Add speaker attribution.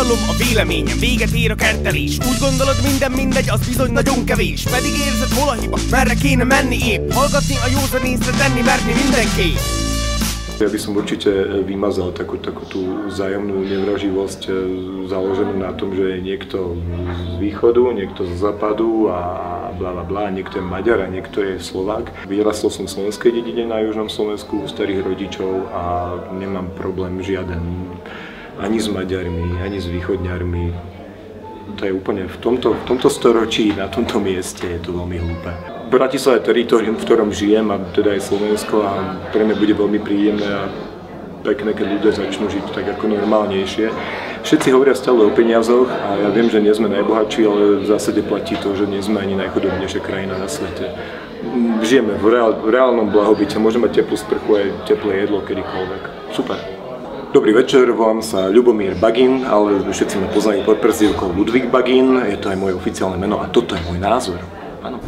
Speaker 1: Ártalom a véleményem, véget ér a kertelés. Úgy gondolod minden mindegy, az bizony nagyon kevés. Pedig érzed hol a hiba, merre kéne menni épp. Hallgatni a józan észre, tenni merni mindenképp.
Speaker 2: Ja by som určite vymazal takú tú vzájomnú nevraživosť založenú na tom, že je niekto z východu, niekto z západu a blablabla, niekto je Maďar a niekto je Slovák. Vyrastol som v slovenskej dedine na južnom Slovensku u starých rodičov a nemám problém žiaden ani s Maďarmi, ani s východňarmi. To je úplne v tomto storočí, na tomto mieste je to veľmi hlúpe. Bratislava je teritorium, v ktorom žijem, a teda je Slovensko, a pre mňa bude veľmi príjemné a pekné, keď ľudia začnú žiť tak ako normálnejšie. Všetci hovoria stále o peniazoch a ja viem, že nie sme najbohatší, ale v zásade platí to, že nie sme ani najchudobnejšia krajina na svete. Žijeme v reálnom blahobite, môžeme mať teplú sprchu aj teplé jedlo kedykoľvek. Super. Dobrý večer, volám sa Ľubomír Bagín, ale všetci ma poznajú pod prezývkou Ludvík Bagín, je to aj moje oficiálne meno a toto je môj názor. Áno.